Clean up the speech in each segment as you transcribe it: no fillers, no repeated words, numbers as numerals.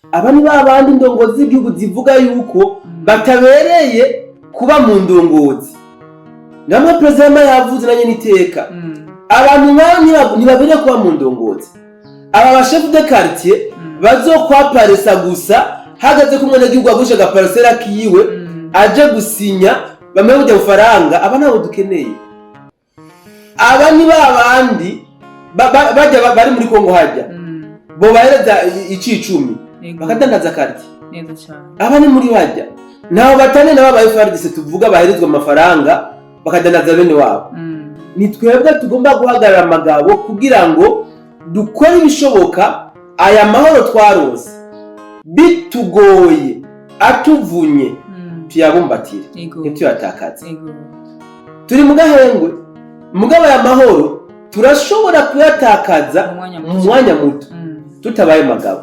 aba ni babandi indongozi z'igihugu zivuga yuko batabereye kuba mu ndongozi. Namwe president yavuze nanye niteka abantu nk'abo ntibabereye kuba mu ndongozi. Aba ba chef de quartier bazokwaparesa gusa hagaze ko umwana w'igihugu agusha gaparcela kiwe aje gusinya bamwe bujya bufaranga. Aba nabo dukeneye. Aba ni babandi bajya bari muri Kongo hajya bo bahereza icicumi bakadandaza karti neza cyane. Aba ni muri bajya nabo batane nabo ba FARDC tuvuga baherezwa amafaranga bakadandaza bene wabo. Ni twebwe tugomba guhagarara amagabo kugira ngo dukore ibishoboka aya mahoro twarose bitugoye atuvunye tuyabumbatire ntituyatakaze. Turi mu gahengwe mugabo aya mahoro turashobora kuyatakaza mu mwanya muto tutabaye magabo.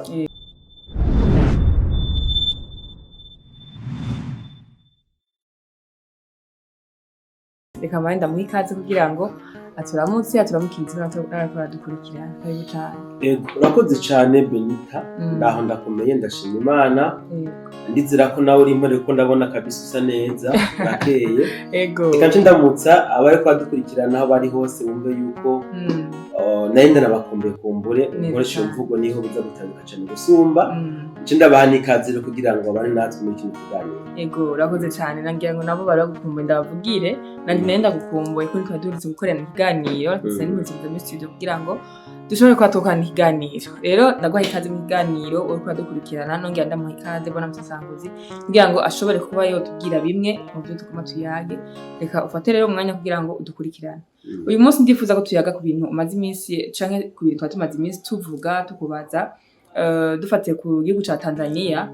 Reka mwenda muha ikaze kugira ngo aturamukirize n'arakora dukurikirana. Karibu cyane. Urakoze cyane Benita. Ndaho ndakomeye ndashima Imana. Ndizira ko nawe uri impore ko ndabona kabisa usa neza nakeye. Reka ndamutsa abari kwadukurikirana aho bari hose bumve yuko nayenda nabakumbuye kumbure nkoresha imvugo niho biza gutandika cyane gusumba. Ndabaha ikaze kugira ngo abane natwe muri kino kiganiro. Urakoze cyane nangira ngo nabo bari bagukumbuye ndabavugire nanjye nenda gukumbuye ko twaduritse gukorana ikiganiro ndetse n'impunzi mu studio kugira ngo dushobore kwatokana ikiganiro. Rero ndaguha ikaze mu kiganiro uri kwadukurikirana nongera ndamuha ikaze bona mutsanguzi kugira ngo ashobore kuba yotubwira bimwe mu byo tukoma tuyage. Reka ufate rero umwanya kugira ngo udukurikirane. Uyu munsi ndifuza ko tuyaga ku bintu umaze iminsi canke ku bintu twatumaze iminsi tuvuga tukubaza dufatiye ku gihugu ca Tanzania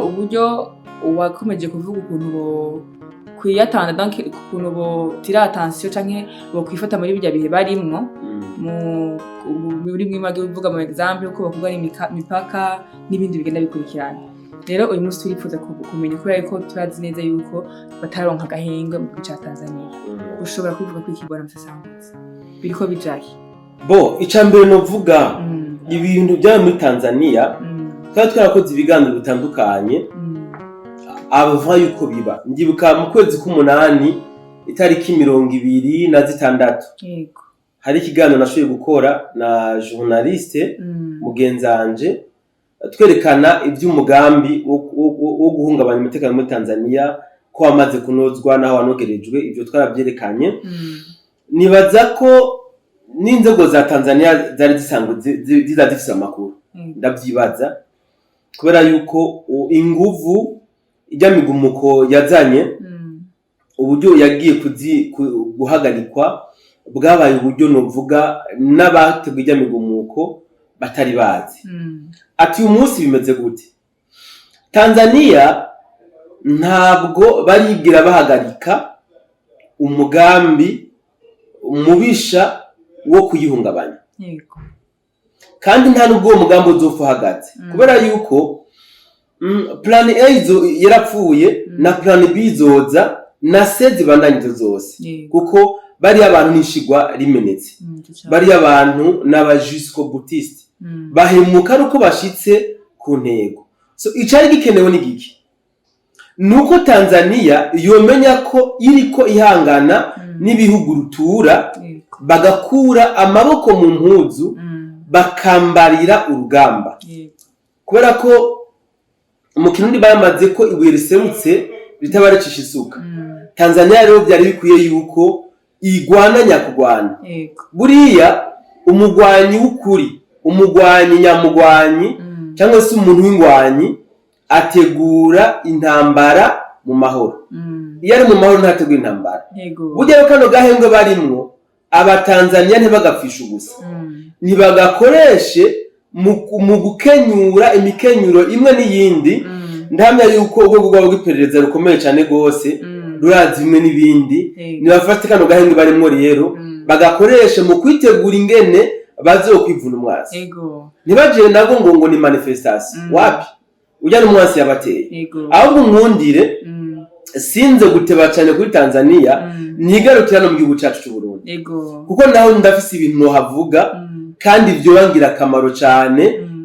uburyo wakomeje kuvuga ukuntu kwiyatanga donc ukuntu bo tira attention canke bo kwifata muri bijya bihe barimwo muri mwimage uvuga mu example uko bakuga ari mipaka n'ibindi bigenda bikurikirana. Rero uyu munsi turifuza kumenya ko ariko turazi neza yuko bataronka gahengwe mu gihugu ca Tanzania. Ushobora kuvuga ko ikibona msasanguzi biriko bijaye icambere no vuga ibintu bya muri Tanzania twarakoze ibiganiro bitandukanye abava yuko biba. Ndibuka mu kwezi k'umunani itariki 26 hari ikiganiro nashoboye gukora na journaliste mugenzanje twerekana iby'umugambi wo guhungabanya umutekano muri Tanzania ko amaze kunozwa naho wanogerejwe. Ibyo twarabyerekanye. Nibaza ko n'inzego za Tanzania zari zisanzwe zifite amakuru ndabyibaza kubera yuko inguvu ijya migumuko yazanye uburyo yagiye guhagarikwa bwabaye uburyo novuga n'abateguye ijya migumuko batari bazi. Ati uyu munsi bimeze gute? Tanzania ntabwo baribwira bahagarika umugambi umubisha wo kuyihungabanya. Kandi nta nubwo uwo mugambi uzopfa hagati kubera yuko plan A yarapfuye na plan B zoza na C zibandanyije zose kuko bari abantu nishigwa rimenetse. Bari abantu n'abajusco boutiste bahemuka ruko bashitse ku ntego. So icari gikenewe ni giki? Nuko Tanzania yomenya ko iriko ihangana n'ibihugu rutura bagakura amaboko mu mpuzu bakambarira urugamba. Kubera ko mu Kirundi bamaze ko ibuye riserutse ritabarecisha isuka. Tanzania rero byari bikwiye yuko igwana nyakugwana. Buriya umugwanyi w'ukuri, umugwanyi nyamugwanyi cyangwa se umuntu w'ingwanyi ategura intambara mu mahoro. Iyo ari mu mahoro ntategura intambara. Burya kano gahembwe barimwo abatanzania ntibagafisha ubusa. Ntibagakoreshe mu gukenyura imikenyuro imwe n'iyindi. Ndahamya yuko ubwo rwabo rw'iperereza rukomeye cyane gose rurazi imwe n'ibindi. Nibafate kano gahembwe barimwo rero bagakoresha mu kwitegura ingene bazokwivuna umwasi. Ntibaje nabo ngo ni manifestation. Wapi? Ujya n'umwasi yabateye. Ahubwo nkundire sinze guteba cyane kuri Tanzania nigarukira no mu gihugu cyacu cy'u Burundi. Kuko naho ndafise ibintu no havuga kandi byo bangira akamaro cyane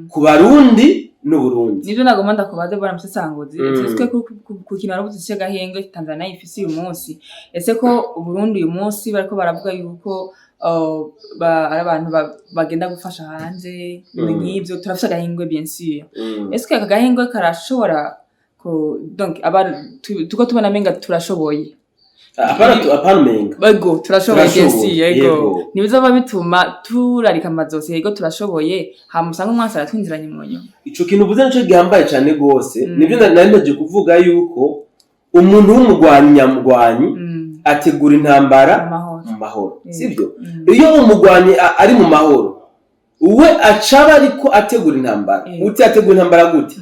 ku Barundi n'u Burundi. Nivyo nagomba ndakubaze bwana Musesanguzi, ese ku kintu aravuze cy'agahenge Tanzania ifise uyu munsi, ese ko u Burundi uyu munsi bariko baravuga yuko ari abantu bagenda gufasha hanze nk'ibyo turafise agahengwe bien sûr. Ese aka gahengwe karashobora donc tuko tubona menga turashoboye apana menga bego turashoboye yego nibizova bituma turarika amazose yego turashoboye hamusanga umwasa aratwinziranye mu nyuma. Ico kintu uvuze nico gihambaye cyane gose nibyo naneje kuvuga yuko umuntu w'umugwanyi ategura intambara mu mahoro sivyo. Iyo umugwanyi ari mu mahoro uwe acaba ariko ategura intambara uti ategura intambara gute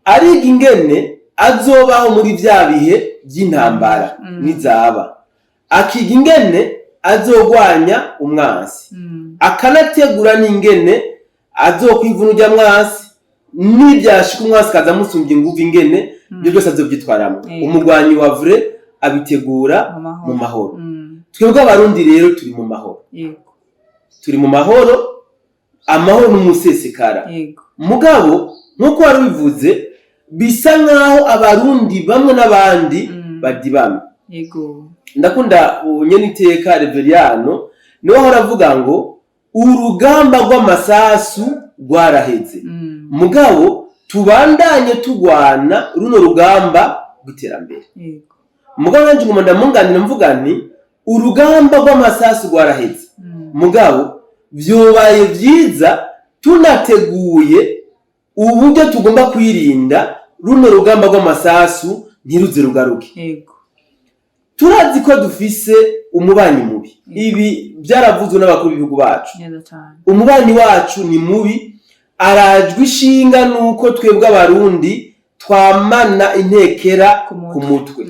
ariga ingene azobaho muri vya bihe by'intambara nizaba akiga ingene azogwanya umwansi akanategura n'ingene azokwivunujya mwansi n'ibyashika umwansi kaza musumbye nguvu ingene byo byose azobyitwaramo. Umugwanyi wa vrai abitegura mu mahoro. Twebwe abarundi rero turi mu mahoro turi mu mahoro amahoro n'umusesekara mugabo nkuko wari bivuze bisa nkaho abarundi bamwe n'abandi badibamye. Ndakunda nyene iteka Reveriano niwe horavuga ngo urugamba rw'amasasu rwaraheze mugabo tubandanye tugwana runo rugamba rw'iterambere. Mugabo nanje ngoma ndamunganira mvuga nti urugamba rw'amasasu rwaraheze mugabo vyobaye vyiza tunateguye uburyo tugomba kwirinda runo rugamba rw'amasasu ntiruze rugaruke. Turazi ko dufise umubanyi mubi, ibi byaravuzwe n'abakuru b'ibihugu bacu. Umubanyi wacu ni mubi, arajwe ishinga nuko twebwe abarundi twamana intekera ku mutwe.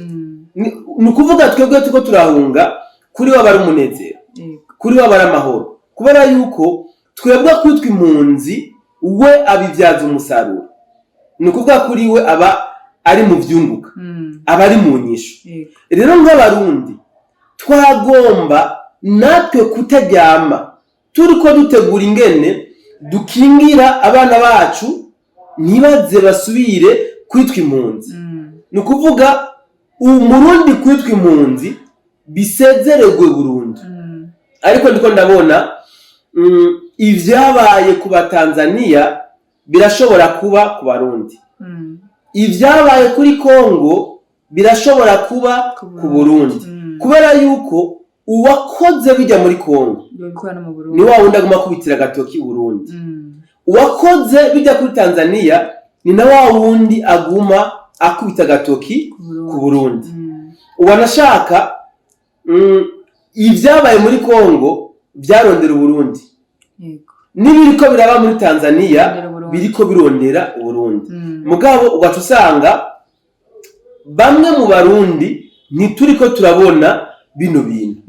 Ni ukuvuga twebwe tuko turahunga kuri we abari umunezero, kuri we abari amahoro, kubera yuko twebwe kwitwa impunzi we abibyaza umusaruro. Ni ukuvuga kuri we aba ari mu vyunguka aba ari mu nyisho. Rero nk'abarundi twagomba natwe kutaryama turiko dutegura ingene dukingira abana bacu ntibaze basubire kwitwa impunzi. Ni ukuvuga umurundi kwitwa impunzi bisezererwe burundu. Ariko ndiko ndabona ivyabaye ku Batanzania birashobora kuba ku Barundi. Ivyabaye kuri Kongo birashobora kuba ku Burundi. Kubera yuko uwakoze bijya muri Kongo ni wa wundi aguma kubitira gatoki Burundi. Uwakoze bijya kuri Tanzania ni na wa wundi aguma akubita gatoki ku Burundi. Uwanashaka ivyabaye muri Kongo byarondera Burundi. Nibiriko biraba muri Tanzania biriko birondera Burundi. Mugabo ugaca usanga bamwe mu Barundi ntituriko turabona bino bintu.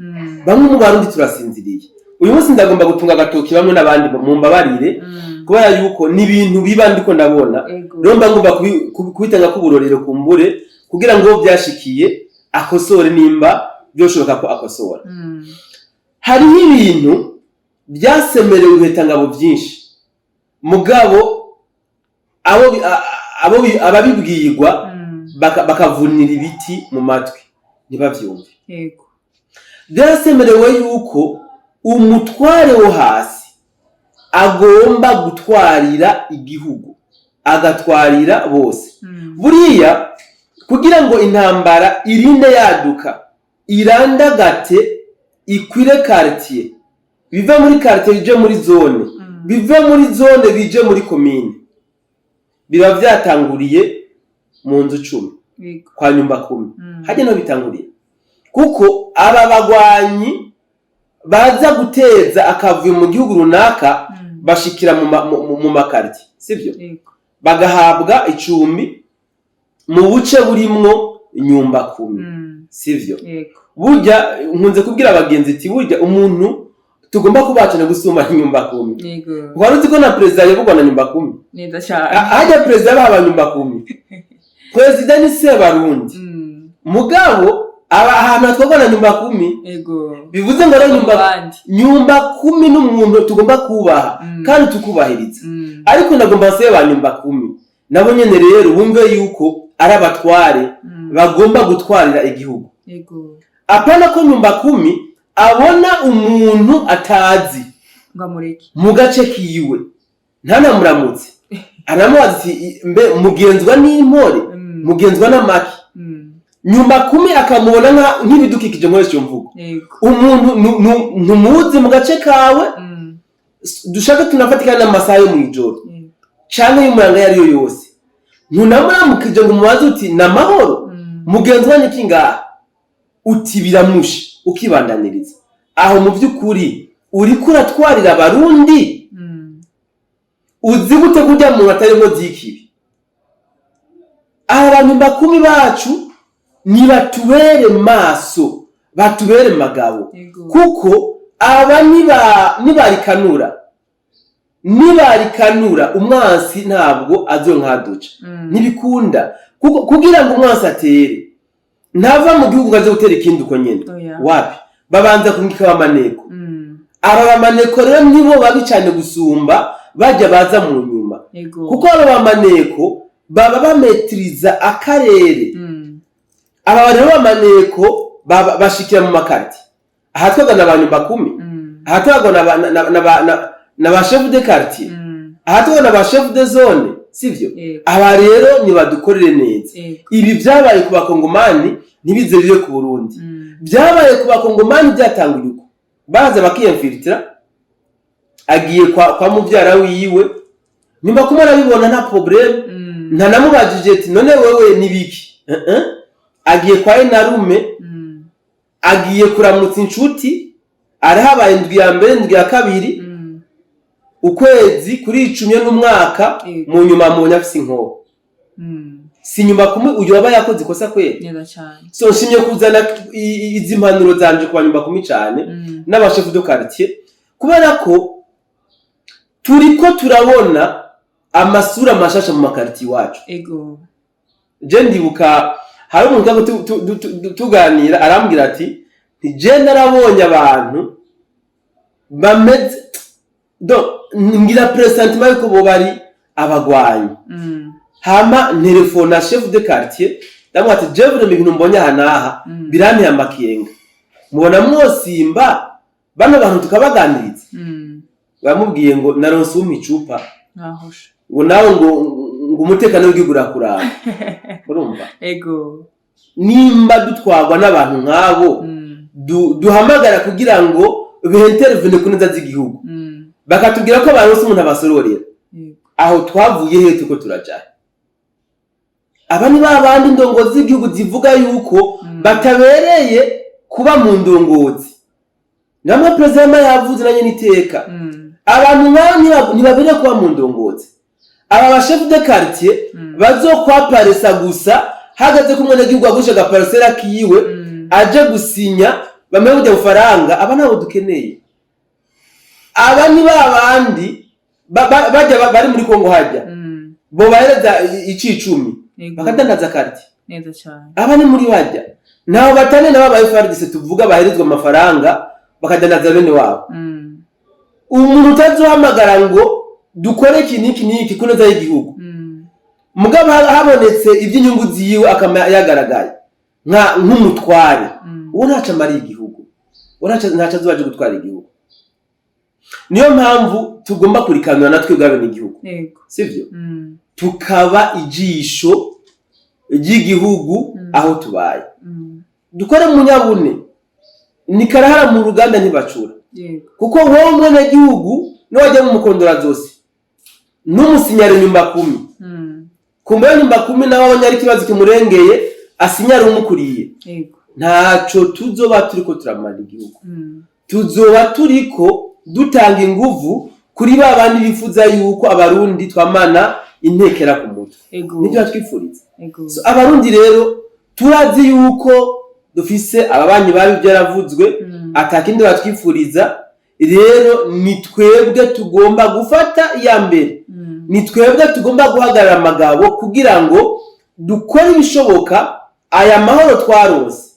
Bamwe mu Barundi turasinziriye. Uyu munsi ndagomba gutunga gatoki bamwe n'abandi mu mbabarire kubera yuko ni ibintu biba ndiko ndabona. Rero ngomba kubitanga ku burorero kumbure kugira ngo byashikiye akosore nimba byoshoboka ko akosora. Hari ibintu byasemerewe ibitangabo byinshi mugabo ababibwirwa bakavunira ibiti mu matwi ntibavyumve. Byasemerewe yuko umutware wo hasi agomba gutwarira igihugu agatwarira bose. Buriya kugira ngo intambara irinde yaduka irandagate ikwire quartier bive muri quartier bije muri zone bive muri zone bije muri commune biba vyatanguriye mu nzu 10 kwa nyumba 10 haje no bitanguriye kuko aba bagwanyi baza guteza akavuye mu gihugu runaka bashikira mu makarti sivyo bagahabwa icumbi mu buce burimwo nyumba 10 sivyo burya nkunze kubwira abagenzi ati burya umuntu tugomba kubacana gusuma nyumba 10 waruzi ko na president yabugwa na nyumba 10 neza cyane ajya president baba nyumba 10 president ni se Barundi mugabo ahantu hatwagwa na nyumba 10 ego bivuze ngo rero nyumba 10 n'umuntu tugomba kubaha kandi tukubahiriza ariko ndagomba se ba nyumba 10 nabo nyene rero bumve yuko ari abatware bagomba gutwarira igihugu ego apana ko nyumba 10 abona umuntu atazi ngamureke mu gace kiwe ntanamuramutse anamubaza ati mbe mugenzwa n'impore mugenzwa n'amaki nyumba 10 akamubona nk'ibidukikije muri cyo mvugo umuntu ntumuzi mu gace kawe dushaka tunafatikana n'amasaha yo mwijoro cyane y'umuranga yari yo yose ntunamuramukije ngo mubaze uti namahoro mugenzwa n'iki ngaha uti biramushe ukibandaniriza aho mu by'ukuri uri kuratwarira abarundi uzi gute kujya mu batarimo zikibi abantu bakumi bacu ni batubere maso batubere magabo kuko aba nibarikanura umwansi ntabwo azonkaduca ntibikunda kugira ngo umwansi atere ntava mu gihugu gaze gutera ikindi uko nyene wapi babanza kungika amaneko aba maneko rero nibo babicane gusumba bajya baza mu nyuma kuko aba maneko baba bametriza akarere aba rero amaneko bashikira mu makarti ahatwaga n'abantu 10 ahatwaga na ba chef de quartier ahatwaga na ba chef de zone sivyo aba rero ni badukorere neza ibi byabaye ku bakongomani ntibizerire ku Burundi byabaye ku bakongomani byatanguye uko baza bakiyemfiltra agiye kwa muvyara wiwe nimba kumara bibona nta problem nta namubajije ati none wewe nibiki agiye kwa Enarume agiye kuramutsa inshuti arahabaye indwi ya mbere indwi ya kabiri ukwezi kuri 10 n'umwaka mu nyuma mu nyafisi nko si nyuma kumwe uyu aba yakoze ikosa kwe neza cyane so nshimye kuzana izi mpanuro zanje kwa nyuma kumwe cyane n'abashefu de quartier kubera ko turiko turabona amasura mashasha mu makarti wacu ego je ndibuka hari umuntu tuganira arambwira ati je narabonye abantu bameze ngira presentiment ko bo bari abagwanyi hama telefone chef de quartier ndamwati je vure mu bintu mbonye hanaha biranteye amakenga mubona mwosimba bano bantu tukabaganiriza bamubwiye ngo naronse umicupa nahosha ngo nawe ngo umutekano w'igigura kuraba urumva ego nimba dutwagwa n'abantu nkabo duhamagara kugira ngo bintervene kuneza z'igihugu bakatubwira ko baronse umuntu abasororera aho twavuye he tuko turajaye aba ni babandi ndongozi z'igihugu zivuga yuko batabereye kuba mu ndongozi namwe president yavuze nanye niteka abantu nk'abo ntibabereye kuba mu ndongozi aba ba chef de quartier bazokwaparesa gusa hagaze kumwe n'igihugu agusha gaparcela kiwe aje gusinya bamwe bujya ufaranga aba nabo dukeneye aba ni babandi bajya bari muri Kongo hajya bo bahereza icicumi bakadandaza karti neza cyane aba ni muri bajya naho batane nababaye FARDC tuvuga baherezwa amafaranga bakadandaza bene wabo umuntu utazohamagara ngo dukore iki kuneza y'igihugu mugabo habonetse iby'inyungu ziyiwe akayagaragaye nk'umutware uwo ntaca mari igihugu ntaca azobaje gutwara igihugu niyo mpamvu tugomba kurikanura natwe bwabe n'igihugu sivyo tukaba ijisho ry'igihugu aho tubaye dukore mu nyabune nikarahara mu ruganda ntibacura kuko wowe mwene gihugu n'wajya mu mukondora zose n'umusinyare nyumba 10 kumbe nyumba 10 nawe abanyari kibazo kimurengeye asinyare umukuriye ntaco tuzoba turiko turamara igihugu tuzoba turiko dutanga inguvu kuri babandi bifuza yuko abarundi twamana intekera ku mutwe nibyo twifuriza so abarundi rero turazi yuko dufise ababanyi babi byaravuzwe atakindi batwifuriza rero ni twebwe tugomba gufata iya mbere ni twebwe tugomba guhagarara amagabo kugira ngo dukore ibishoboka aya mahoro twarose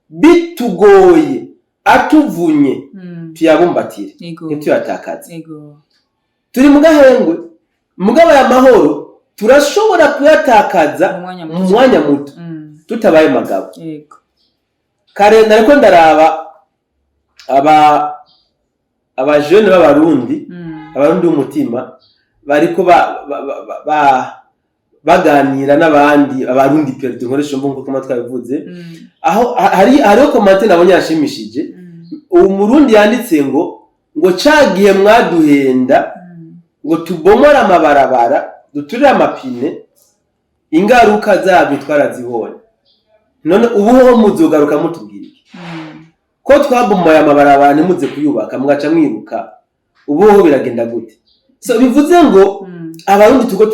bitugoye atuvunye tuyabumbatire ntituyatakaze. Turi mu gahengwe mugabo ya mahoro turashobora kuyatakaza mu mwanya muto tutabaye magabo. Kare nariko ndaraba abajene b'abarundi b'umutima bariko baganira n'abandi abarundi perdu nkoresha mbongo kuma twabivuze aho hariho komante nabonye yashimishije. Umurundi yanditse ngo cagiye mwaduhenda ngo tubomora amabarabara duturire amapine ingaruka zabyo twarazibonye, none ubuho muzogaruka mutubwira ko twabomoye amabarabara nimuze kuyubaka mugaca mwiruka, ubuho biragenda gute? So bivuze ngo abarundi tuko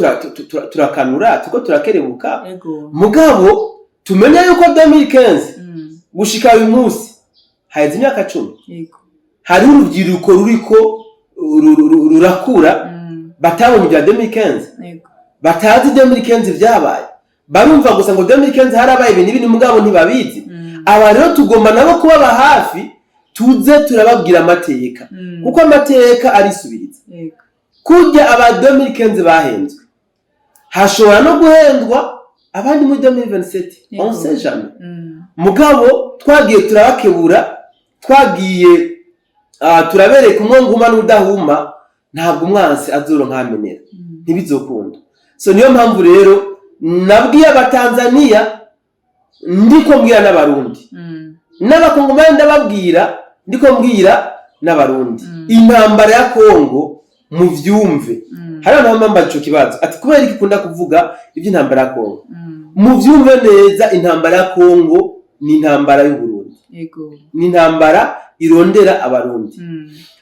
turakanura tuko turakerebuka mugabo tumenya yuko 2015 gushika uyu munsi haize imyaka 10 hari urubyiruko ruriko rurakura batabonye bya 2015 batazi 2015 vyabaye, barumva gusa ngo 2015 harabaye ibintu mugabo ntibabizi. Aba rero tugomba nabo kuba hafi tuze turababwira amateka kuko amateka arisubiriza. Kujya aba 2015 bahenzwe hashobora no guhendwa abandi muri 2027 on sait jamais. Mugabo twagiye turabakebura, twagiye turabereka umwonguma n'udahuma, ntabwo umwansi azoro nkamenera ntibizokunda. So niyo mpamvu rero nabwiye abatanzania ndiko mbwira n'abarundi n'abakongomani ndababwira ndiko mbwira n'abarundi intambara ya Kongo mu vyumve. Hari abantu bamba ico kibazo ati kubera iki kunda kuvuga iby'intambara ya Kongo, mu vyumve neza intambara ya Kongo ni intambara y'u Burundi, ni intambara irondera abarundi.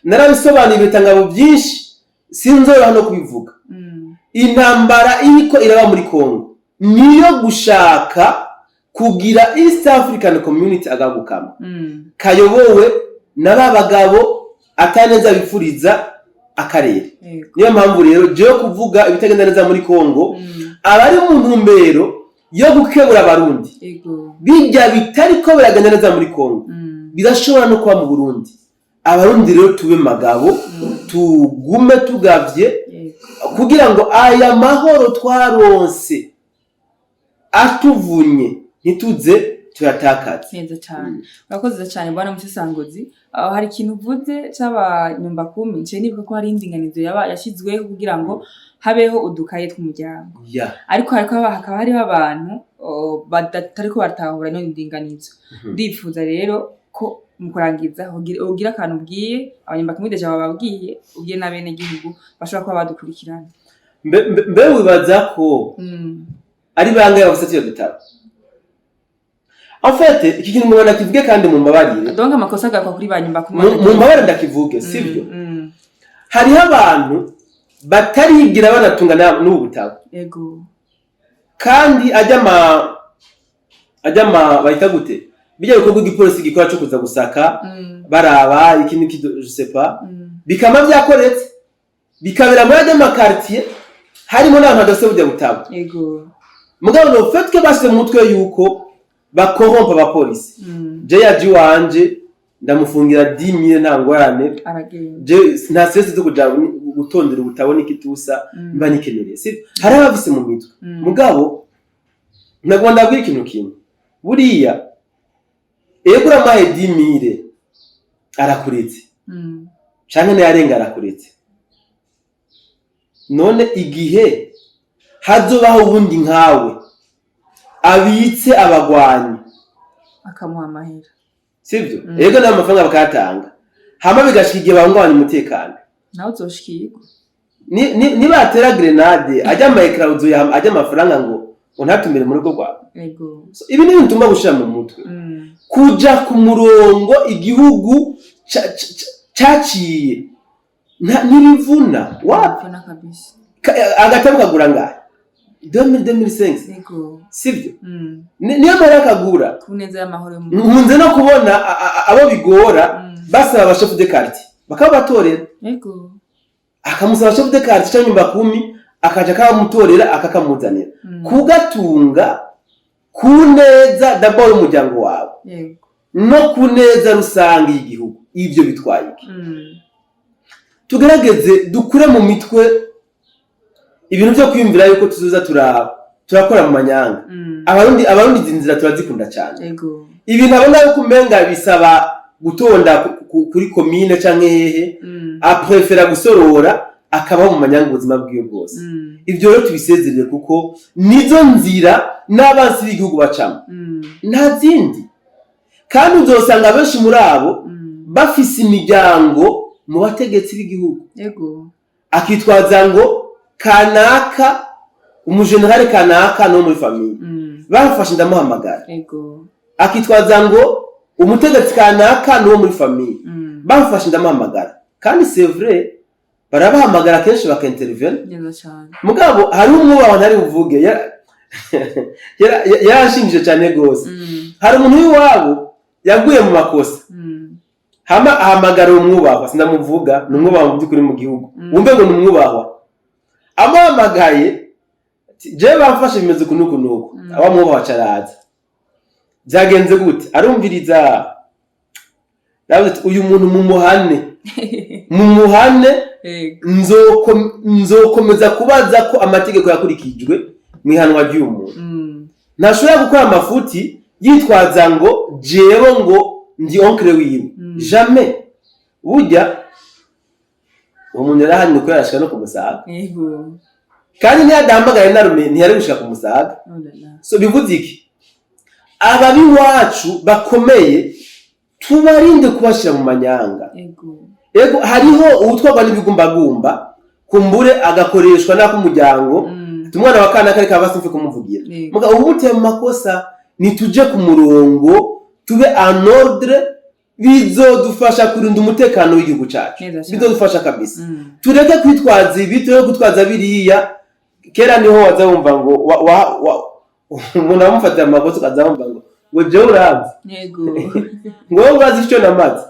Narabisobanuye bitangabo byinshi sinzoro hano kubivuga. Intambara iriko iraba muri Kongo niyo gushaka kugira East African Community agagukama kayobowe n'abagabo ataneza bifuriza akarere. Niyo mpamvu rero je kuvuga ibitagenda neza muri Kongo abari mu ntumbero yo gukebura abarundi bijya bitariko biragenda neza muri Kongo birashobora no kuba mu Burundi. Abarundi rero tube magabo tugume tugavye kugira ngo aya mahoro twaronse atuvunye ntituze tuyatakaze. Neza cyane urakoze cyane bwana Musesangozi. Hari ikintu uvuze cyaba nyumba kumi nce nibuka ko hari indinganizo yashizweho kugira ngo habeho udukaye tw'umuryango, ariko hakaba hariho abantu batariko batahura no indinganizo. Ndifuza rero ko mukurangiza ugira akantu ubwiye abanyumba kumi deja bababwiye ubwiye na bene gihugu bashobora kuba badukurikirana. Mbe wibaza ko ari bangaye bafite iyo bitabo? En fait iki kintu mubona kivuge kandi mu mbabarire donc amakosa agakwa kuri banyumba kumi mu mbabarire ndakivuge sivyo. Hari abantu batarigira banatungana n'ubu butabo kandi ajama bahita gute bijya bikorwa igipolisi gikora cyo kuza gusaka baraba iki niki je sais pas bikama byakoretse bikabera muri ajama quartier harimo n'abantu badase bujya butabo mugabo no fait que base mutwe yuko bakorompa abapolisi. Je yaji wanje ndamufungira 10,000 nta ngwarane je nta stress zo kuja gutondera ubutabona ikitusa mba nikenereye si hari abavise mu mitwe mugabo nagomba ndabwira ikintu kimwe buriya egura mahe 10,000 arakuretse canke ne yarenga arakuretse, none igihe hazobaho ubundi nkawe abitse abagwanyi akamuha amahera sivyo ego na mafaranga bakatanga hama bigashikiye bangwanya umutekano nawe uzoshikirwa ni batera grenade ajya ama uzoya ajya amafaranga ngo untatumire mu rugo rwawe. So ibi ni bituma gushira mu mutwe kuja ku murongo igihugu caciye nibivuna wapfana kabisa agatabuka guranga 2005 sivyo niyo barakagura kuneza y'amahoro munze no kubona abo bigora basaba abashefu de quartier bakabatorera akamusaba chef de quartier cyanyumba 10 akaja kamutorera akakamuzanira kugatunga kuneza d'abord umuryango wawe no ku neza rusange y'igihugu. Ivyo bitwaye iki? Tugerageze dukure mu mitwe ibintu byo kwiyumvira yuko tuzoza turakora mu manyanga. Abarundi zinzira turazikunda cyane. Ibintu abona yuko umenga bisaba gutonda kuri komine canke hehe, aprefera gusorora akaba mu manyanga ubuzima bwiwe bwose. Ivyo rero tubisezerere kuko nizo nzira n'abansi b'igihugu bacamo. Nta zindi. Kandi uzosanga benshi muri abo bafise imiryango mu bategetsi b'igihugu. Akitwaza ngo kanaka umujenerali kanaka no muri famille. Bafashe ndamuhamagara. Akitwaza ngo umutegetsi kanaka no muri famille. Bafashe ndamuhamagara. Kandi c'est vrai barabahamagara kenshi bakintervene. Mugabo hari umwubaho ntari buvuge yarashimije cyane gose. Hari umuntu w'iwabo yaguye mu makosa. Hama ahamagara umwubaho sindamuvuga n'umwubaho mu by'ukuri mu gihugu. Wumve ngo n'umwubaho. Amuhamagaye je bafashe bimeze kunuko. Aba mwubaho acaraza. Byagenze gute? Arumviriza. David uyu muntu mu muhane nzokomeza kubaza ko amategeko yakurikijwe mwihanwa ry'umuntu. Ntashobora gukora amafuti yitwaza ngo jewe ngo ndi onkre wiwe. Jamais. Burya umuntu yarahanye uko yarashika no kumusaga. Kandi ntiyadahamagaye narume ntiyari gushika kumusaga. So bivuze iki? Ababi wacu bakomeye tubarinde kubashira mu manyanga. Ego hariho ubutwagwa n'ibigumbagumba kumbure agakoreshwa nako umuryango umwana wa kana kare kabasi kumuvugira. Muga ubute mu makosa nituje ku murongo tube en ordre bizodufasha kurinda umutekano w'igihugu cyacu. Bizodufasha kabisa. Tureke kwitwaza ibito yo gutwaza biriya kera niho waza wumva ngo umuntu amufatira amakosa kazamva ngo je uranze. Ngo urazi icyo namaze.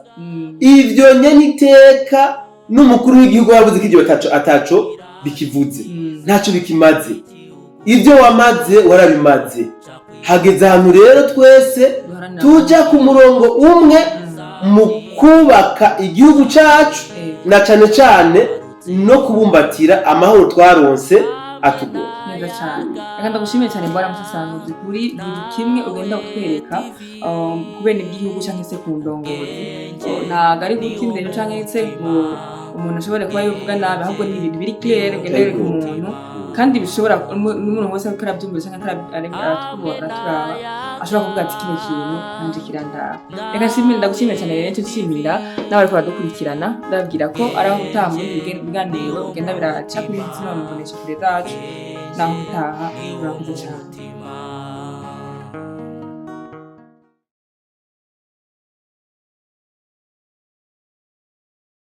Ivyo nyeniteka n'umukuru w'igihugu yavuze ko ivyo ataco bikivuze. Ntaco bikimaze. Ivyo wamaze warabimaze. Hageze ahantu rero twese tuja ku murongo umwe mu kubaka igihugu cacu na cane no kubumbatira amahoro twaronse atugora. Neza cyane. Reka ndagushimiye cyane mbara musasanguzi kuri buri kimwe ugenda utwereka kubene igihugu cyangwa se ku ndongozi. Ntago ari gutindera cyangwa se umuntu ashobora kuba yuvuga nabi ahubwo ni ibintu biri clear ugendere ku muntu kandi bishobora n'umuntu wese akora byumvise cyangwa aratubora turaba ashobora kuvuga ati kino kintu nanje kirandaba. Reka nshimire ndagushimiye cyane rero cyo nshimira n'abari kubadukurikirana ndabwira ko ari aho utamuye biganiro ugenda biraca kuri insina mu mbonesha kure zacu naho utaha urakoze cyane.